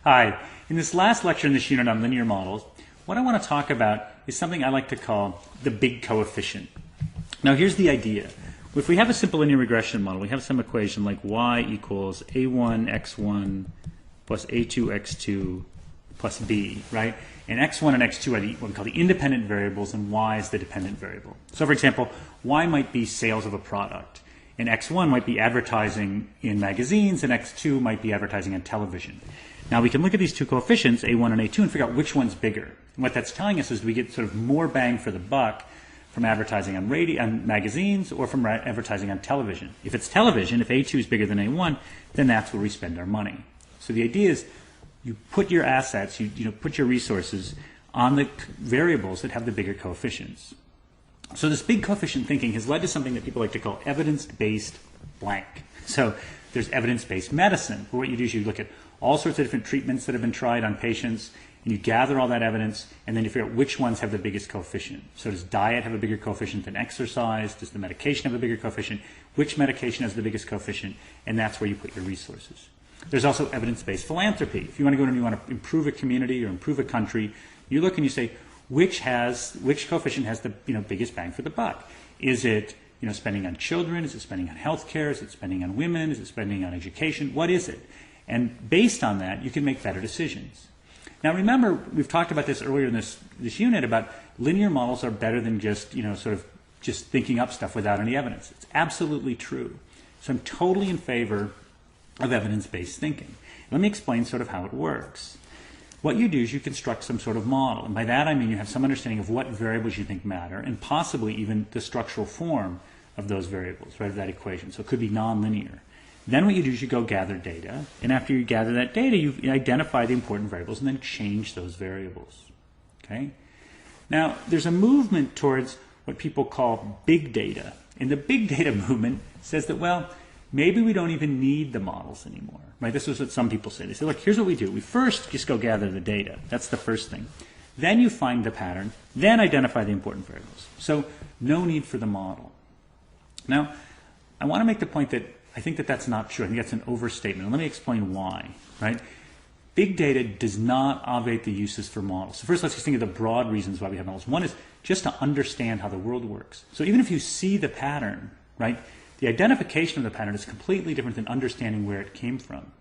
Hi. In this last lecture in this unit on linear models, what I want to talk about is something I like to call the big coefficient. Now here's the idea. If we have a simple linear regression model, we have some equation like y equals a1x1 plus a2x2 plus b, right? And x1 and x2 are what we call the independent variables, and y is the dependent variable. So for example, y might be sales of a product, and x1 might be advertising in magazines, and x2 might be advertising on television. Now we can look at these two coefficients, a1 and a2, and figure out which one's bigger. And what that's telling us is we get sort of more bang for the buck from advertising on magazines or from advertising on television. If it's television, if a2 is bigger than a1, then that's where we spend our money. So the idea is you put your assets, you put your resources on the variables that have the bigger coefficients. So this big coefficient thinking has led to something that people like to call evidence-based blank. So there's evidence-based medicine, where what you do is you look at all sorts of different treatments that have been tried on patients, and you gather all that evidence, and then you figure out which ones have the biggest coefficient. So does diet have a bigger coefficient than exercise? Does the medication have a bigger coefficient? Which medication has the biggest coefficient? And that's where you put your resources. There's also evidence-based philanthropy. If you want to go and you want to improve a community or improve a country, you look and you say, which coefficient has the biggest bang for the buck? Is it spending on children? Is it spending on healthcare? Is it spending on women? Is it spending on education? What is it? And based on that, you can make better decisions. Now remember, we've talked about this earlier in this unit about linear models are better than just just thinking up stuff without any evidence. It's absolutely true. So I'm totally in favor of evidence-based thinking. Let me explain sort of how it works. What you do is you construct some sort of model, and by that I mean you have some understanding of what variables you think matter, and possibly even the structural form of those variables, right, of that equation. So it could be nonlinear. Then what you do is you go gather data, and after you gather that data, you identify the important variables and then change those variables. Okay? Now, there's a movement towards what people call big data, and the big data movement says that, well, maybe we don't even need the models anymore. Right? This is what some people say. They say, look, here's what we do. We first just go gather the data. That's the first thing. Then you find the pattern, then identify the important variables. So no need for the model. Now, I want to make the point that I think that that's not true. I think that's an overstatement. And let me explain why. Right? Big data does not obviate the uses for models. So first, let's just think of the broad reasons why we have models. One is just to understand how the world works. So even if you see the pattern, right, the identification of the pattern is completely different than understanding where it came from.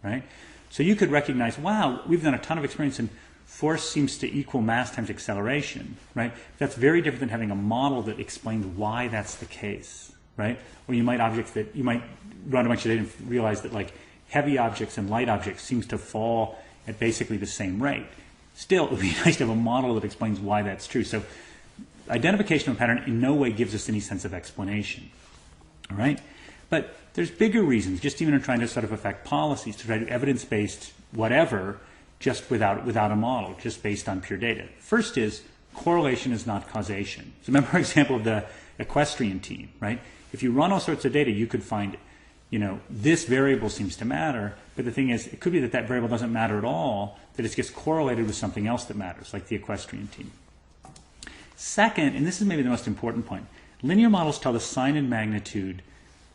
Right? So you could recognize, wow, we've done a ton of experience and force seems to equal mass times acceleration. Right? That's very different than having a model that explains why that's the case. Right? Or you might run a bunch of data and realize that like heavy objects and light objects seems to fall at basically the same rate. Still, it would be nice to have a model that explains why that's true. So identification of a pattern in no way gives us any sense of explanation. All right? But there's bigger reasons, just even in trying to sort of affect policies, to try to do evidence-based whatever just without a model, just based on pure data. First is correlation is not causation. So remember our example of the equestrian team, right? If you run all sorts of data, you could find, this variable seems to matter, but the thing is, it could be that that variable doesn't matter at all, that it gets correlated with something else that matters, like the equestrian team. Second, and this is maybe the most important point, linear models tell the sign and magnitude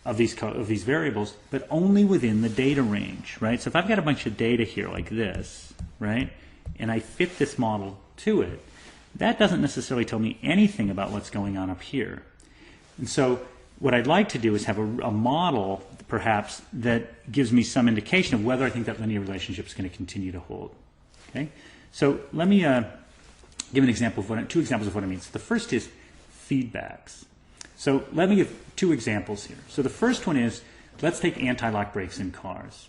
of these variables, but only within the data range, right? So if I've got a bunch of data here like this, right, and I fit this model to it, that doesn't necessarily tell me anything about what's going on up here. And so what I'd like to do is have a model, perhaps, that gives me some indication of whether I think that linear relationship is going to continue to hold. Okay? So let me give an example of two examples of what it means. The first is feedbacks. So let me give two examples here. So the first one is, let's take anti-lock brakes in cars.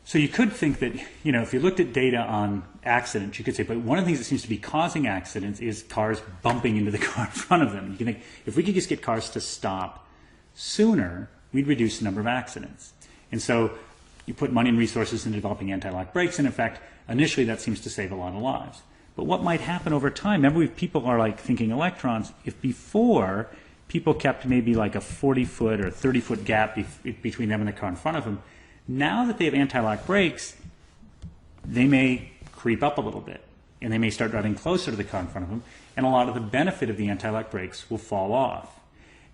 So you could think that, if you looked at data on accidents, you could say, but one of the things that seems to be causing accidents is cars bumping into the car in front of them. You can think, if we could just get cars to stop sooner, we'd reduce the number of accidents. And so you put money and resources into developing anti-lock brakes, and in fact, initially that seems to save a lot of lives. But what might happen over time? Remember, people are like thinking electrons. If before people kept maybe like a 40-foot or 30-foot gap between them and the car in front of them, now that they have anti-lock brakes, they may creep up a little bit, and they may start driving closer to the car in front of them, and a lot of the benefit of the anti-lock brakes will fall off.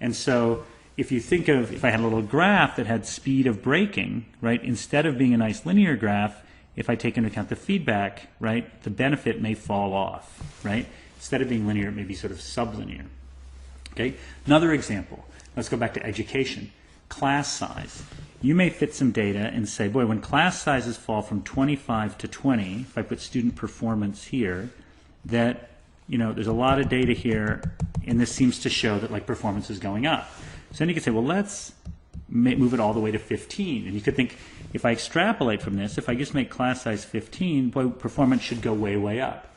And so if you think of, if I had a little graph that had speed of braking, right, instead of being a nice linear graph, if I take into account the feedback, right, the benefit may fall off, right? Instead of being linear, it may be sort of sublinear. Okay? Another example. Let's go back to education. Class size. You may fit some data and say, boy, when class sizes fall from 25 to 20, if I put student performance here, that, you know, there's a lot of data here, and this seems to show that, like, performance is going up. So then you could say, well, let's move it all the way to 15. And you could think, if I extrapolate from this, if I just make class size 15, boy, performance should go way, way up.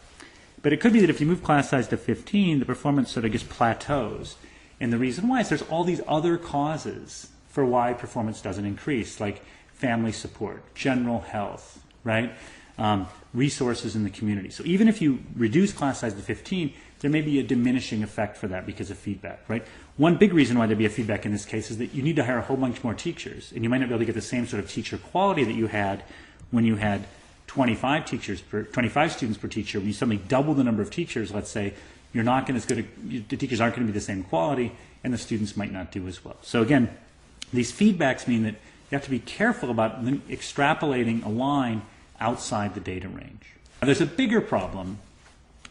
But it could be that if you move class size to 15, the performance sort of just plateaus. And the reason why is there's all these other causes for why performance doesn't increase, like family support, general health, right? Resources in the community. So even if you reduce class size to 15, there may be a diminishing effect for that because of feedback, right? One big reason why there'd be a feedback in this case is that you need to hire a whole bunch more teachers, and you might not be able to get the same sort of teacher quality that you had when you had 25 students per teacher. When you suddenly double the number of teachers, let's say, you're not going to the teachers aren't going to be the same quality, and the students might not do as well. So again, these feedbacks mean that you have to be careful about extrapolating a line outside the data range. Now, there's a bigger problem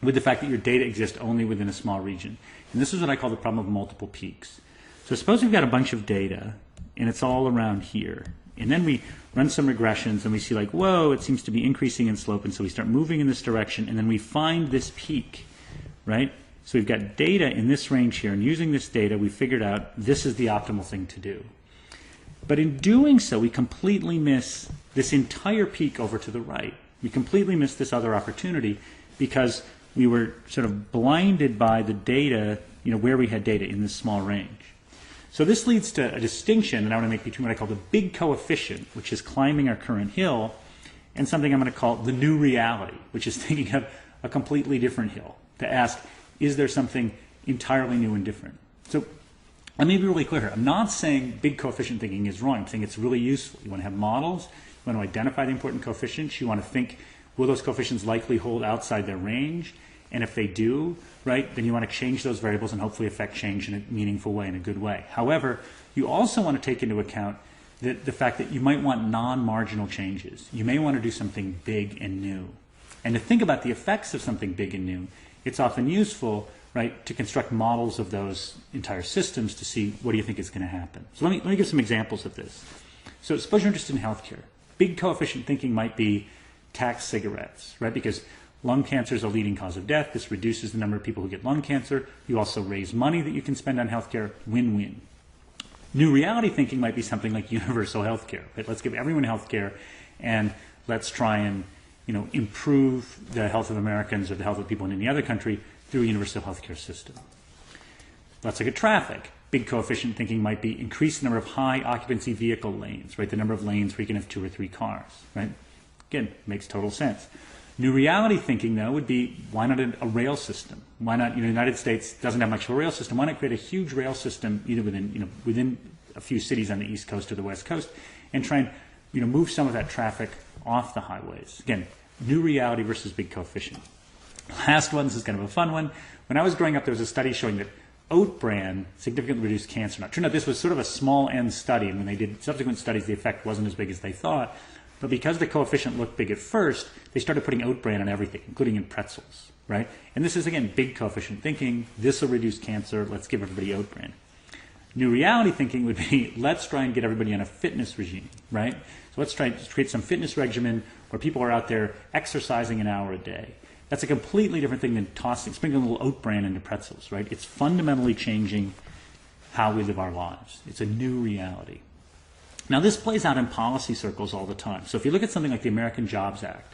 with the fact that your data exists only within a small region. And this is what I call the problem of multiple peaks. So suppose we've got a bunch of data, and it's all around here. And then we run some regressions, and we see like, whoa, it seems to be increasing in slope, and so we start moving in this direction, and then we find this peak, right? So we've got data in this range here, and using this data, we figured out this is the optimal thing to do. But in doing so, we completely miss this entire peak over to the right. We completely miss this other opportunity because we were sort of blinded by the data, you know, where we had data in this small range. So this leads to a distinction that I want to make between what I call the big coefficient, which is climbing our current hill, and something I'm going to call the new reality, which is thinking of a completely different hill, to ask, is there something entirely new and different? So let me be really clear here. I'm not saying big coefficient thinking is wrong. I'm saying it's really useful. You want to have models. You want to identify the important coefficients. You want to think, will those coefficients likely hold outside their range? And if they do, right, then you want to change those variables and hopefully affect change in a meaningful way, in a good way. However, you also want to take into account the fact that you might want non-marginal changes. You may want to do something big and new. And to think about the effects of something big and new, it's often useful, right, to construct models of those entire systems to see what do you think is going to happen. So let me give some examples of this. So suppose you're interested in healthcare. Big coefficient thinking might be tax cigarettes, right, because lung cancer is a leading cause of death. This reduces the number of people who get lung cancer. You also raise money that you can spend on healthcare. Win-win. New reality thinking might be something like universal healthcare. Right? Let's give everyone healthcare, and let's try and, you know, improve the health of Americans or the health of people in any other country through a universal healthcare system. Let's look at traffic. Big coefficient thinking might be increase the number of high occupancy vehicle lanes, right? The number of lanes where you can have 2 or 3 cars, right? Again, makes total sense. New reality thinking, though, would be, why not a rail system? Why not, you know, the United States doesn't have much of a rail system. Why not create a huge rail system either within a few cities on the East Coast or the West Coast and try and, you know, move some of that traffic off the highways? Again, new reality versus big coefficient. Last one, this is kind of a fun one. When I was growing up, there was a study showing that oat bran significantly reduced cancer. Now, it turned out this was sort of a small n study, and when they did subsequent studies, the effect wasn't as big as they thought. But because the coefficient looked big at first, they started putting oat bran on everything, including in pretzels, right? And this is, again, big coefficient thinking. This will reduce cancer. Let's give everybody oat bran. New reality thinking would be, let's try and get everybody on a fitness regime, right? So let's try to create some fitness regimen where people are out there exercising an hour a day. That's a completely different thing than sprinkling a little oat bran into pretzels, right? It's fundamentally changing how we live our lives. It's a new reality. Now, this plays out in policy circles all the time. So if you look at something like the American Jobs Act,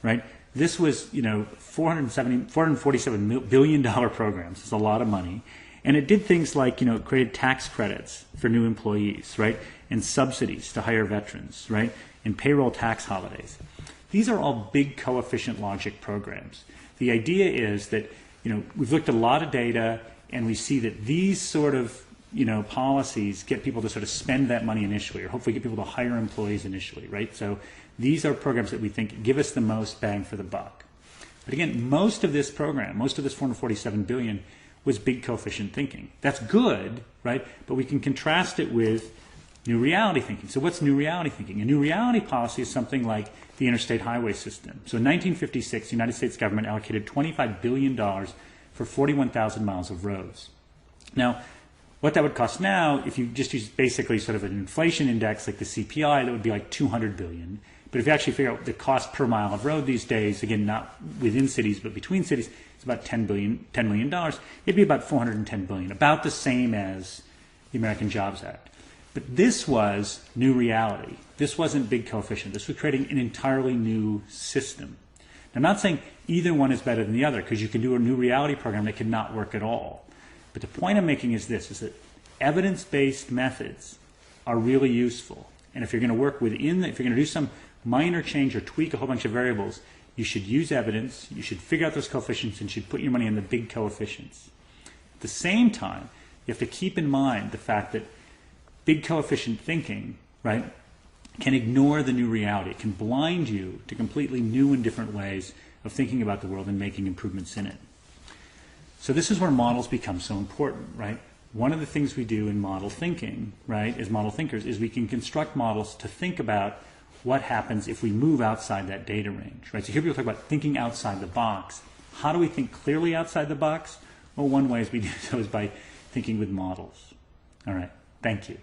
right, this was, you know, $447 billion programs. It's a lot of money. And it did things like, you know, it created tax credits for new employees, right, and subsidies to hire veterans, right, and payroll tax holidays. These are all big coefficient logic programs. The idea is that, you know, we've looked at a lot of data, and we see that these sort of, you know, policies get people to sort of spend that money initially, or hopefully get people to hire employees initially, right? So these are programs that we think give us the most bang for the buck. But again, most of this program, most of this $447 billion was big coefficient thinking. That's good, right? But we can contrast it with new reality thinking. So what's new reality thinking? A new reality policy is something like the interstate highway system. So in 1956, the United States government allocated $25 billion for 41,000 miles of roads. Now, what that would cost now, if you just use basically sort of an inflation index like the CPI, that would be like $200 billion. But if you actually figure out the cost per mile of road these days, again, not within cities, but between cities, it's about $10 million. It'd be about $410 billion, about the same as the American Jobs Act. But this was new reality. This wasn't big coefficient. This was creating an entirely new system. Now, I'm not saying either one is better than the other, because you can do a new reality program that could not work at all. But the point I'm making is this, is that evidence-based methods are really useful. And if you're going to work within, if you're going to do some minor change or tweak a whole bunch of variables, you should use evidence, you should figure out those coefficients, and you should put your money on the big coefficients. At the same time, you have to keep in mind the fact that big coefficient thinking, right, can ignore the new reality. It can blind you to completely new and different ways of thinking about the world and making improvements in it. So this is where models become so important, right? One of the things we do in model thinking, right, as model thinkers, is we can construct models to think about what happens if we move outside that data range, right? So here people talk about thinking outside the box. How do we think clearly outside the box? Well, one way is we do so is by thinking with models. All right, thank you.